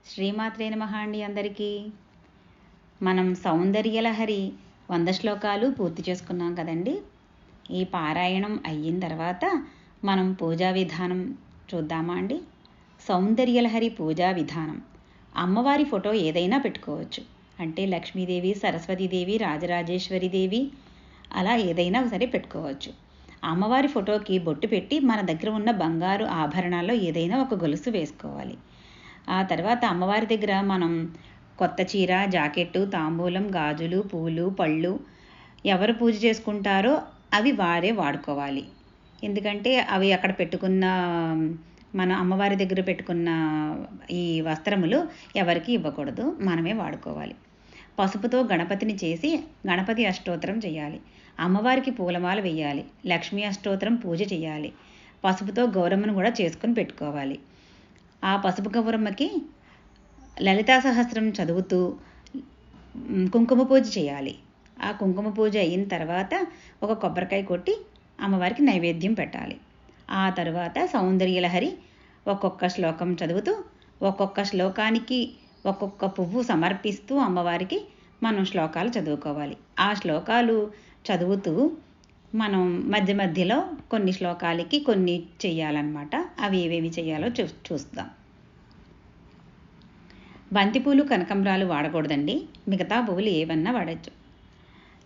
శ్రీమాత్రే నమః అండి. అందరికీ మనం సౌందర్యలహరి 100 శ్లోకాలు పూర్తి చేసుకున్నాం కదండి. ఈ పారాయణం అయిన తర్వాత మనం పూజా విధానం చూద్దామా అండి. సౌందర్యలహరి పూజా విధానం. అమ్మవారి ఫోటో ఏదైనా పెట్టుకోవచ్చు. అంటే లక్ష్మీదేవి, సరస్వతీదేవి, రాజరాజేశ్వరిదేవి అలా ఏదైనా సరే పెట్టుకోవచ్చు. అమ్మవారి ఫోటోకి బొట్టు పెట్టి మన దగ్గర ఉన్న బంగారు ఆభరణాల్లో ఏదైనా ఒక గొలుసు వేసుకోవాలి. ఆ తర్వాత అమ్మవారి దగ్గర మనం కొత్త చీర, జాకెట్టు, తాంబూలం, గాజులు, పూలు, పళ్ళు ఎవరు పూజ చేసుకుంటారో అవి వారే వాడుకోవాలి. ఎందుకంటే అవి అక్కడ పెట్టుకున్న మన అమ్మవారి దగ్గర పెట్టుకున్న ఈ వస్త్రములు ఎవరికి ఇవ్వకూడదు, మనమే వాడుకోవాలి. పసుపుతో గణపతిని చేసి గణపతి అష్టోత్తరం చేయాలి. అమ్మవారికి పూలమాల వేయాలి. లక్ష్మీ అష్టోత్తరం పూజ చేయాలి. పసుపుతో గౌరమ్మను కూడా చేసుకొని పెట్టుకోవాలి. ఆ పసుపు గౌరమ్మకి లలితా సహస్రం చదువుతూ కుంకుమ పూజ చేయాలి. ఆ కుంకుమ పూజ అయిన తర్వాత ఒక కొబ్బరికాయ కొట్టి అమ్మవారికి నైవేద్యం పెట్టాలి. ఆ తర్వాత సౌందర్యలహరి ఒక్కొక్క శ్లోకం చదువుతూ ఒక్కొక్క శ్లోకానికి ఒక్కొక్క పువ్వు సమర్పిస్తూ అమ్మవారికి మనం శ్లోకాలు చదువుకోవాలి. ఆ శ్లోకాలు చదువుతూ మనం మధ్య మధ్యలో కొన్ని శ్లోకాలకి కొన్ని చెయ్యాలన్నమాట. అవి ఏవేవి చేయాలో చూస్తాం. బంతిపూలు, కనకంబరాలు వాడకూడదండి. మిగతా పువ్వులు ఏవన్నా వాడచ్చు.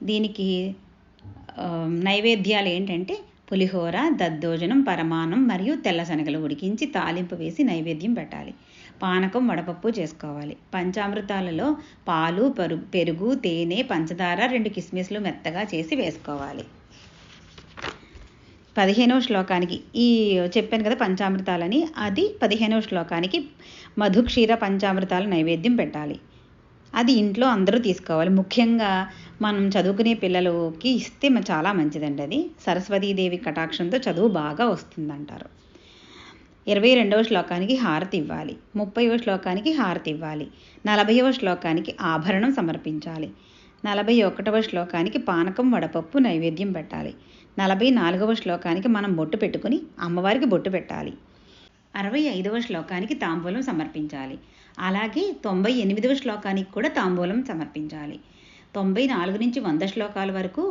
దీనికి నైవేద్యాలు ఏంటంటే పులిహోర, దద్దోజనం, పరమాన్నం మరియు తెల్ల శనగలు ఉడికించి తాలింపు వేసి నైవేద్యం పెట్టాలి. పానకం, వడపప్పు చేసుకోవాలి. పంచామృతాలలో పాలు, పెరుగు, తేనె, పంచదార, 2 కిస్మిస్లు మెత్తగా చేసి వేసుకోవాలి. 15వ శ్లోకానికి ఈ చెప్పాను కదా పంచామృతాలని, అది 15వ శ్లోకానికి మధుక్షీర పంచామృతాల నైవేద్యం పెట్టాలి. అది ఇంట్లో అందరూ తీసుకోవాలి. ముఖ్యంగా మనం చదువుకునే పిల్లలకి ఇస్తే చాలా మంచిదండి. అది సరస్వతీదేవి కటాక్షంతో చదువు బాగా వస్తుందంటారు. 22వ శ్లోకానికి హారతి ఇవ్వాలి. 30వ శ్లోకానికి హారతి ఇవ్వాలి. 40వ శ్లోకానికి ఆభరణం సమర్పించాలి. 41వ శ్లోకానికి పానకం, వడపప్పు నైవేద్యం పెట్టాలి. 44వ శ్లోకానికి మనం బొట్టు పెట్టుకుని అమ్మవారికి బొట్టు పెట్టాలి. 65వ శ్లోకానికి తాంబూలం సమర్పించాలి. అలాగే 98వ శ్లోకానికి కూడా తాంబూలం సమర్పించాలి. 94 నుంచి 100 శ్లోకాల వరకు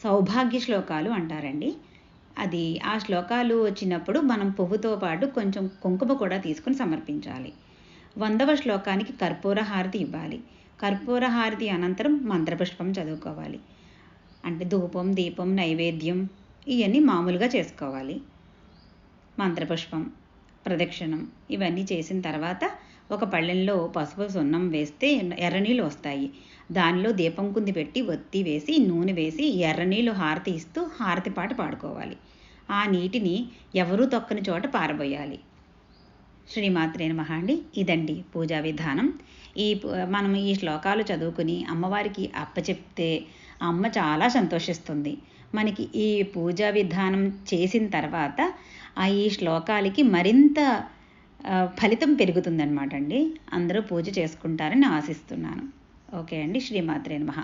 సౌభాగ్య శ్లోకాలు అంటారండి. అది ఆ శ్లోకాలు వచ్చినప్పుడు మనం పువ్వుతో పాటు కొంచెం కుంకుమ కూడా తీసుకుని సమర్పించాలి. 100వ శ్లోకానికి కర్పూర హారతి ఇవ్వాలి. కర్పూర హారతి అనంతరం మంత్రపుష్పం చదువుకోవాలి. అంటే ధూపం, దీపం, నైవేద్యం ఇవన్నీ మామూలుగా చేసుకోవాలి. మంత్రపుష్పం, ప్రదక్షిణం ఇవన్నీ చేసిన తర్వాత ఒక పళ్ళెంలో పసుపు సున్నం వేస్తే ఎర్రనీళ్ళు వస్తాయి. దానిలో దీపం కుంది పెట్టి ఒత్తి వేసి నూనె వేసి ఎర్రనీళ్ళు హారతి ఇస్తూ హారతి పాట పాడుకోవాలి. ఆ నీటిని ఎవరూ తొక్కని చోట పారబోయాలి. శ్రీమాత్రే నమః అండి. ఇదండి పూజా విధానం. మనం ఈ శ్లోకాలు చదువుకుని అమ్మవారికి అప్పచెప్తే అమ్మ చాలా సంతోషిస్తుంది. మనకి ఈ పూజా విధానం చేసిన తర్వాత ఈ శ్లోకాలకి మరింత ఫలితం పెరుగుతుందన్నమాట అండి. అందరూ పూజ చేసుకుంటారని ఆశిస్తున్నాను. ఓకే అండి. శ్రీమాత్రే నమః.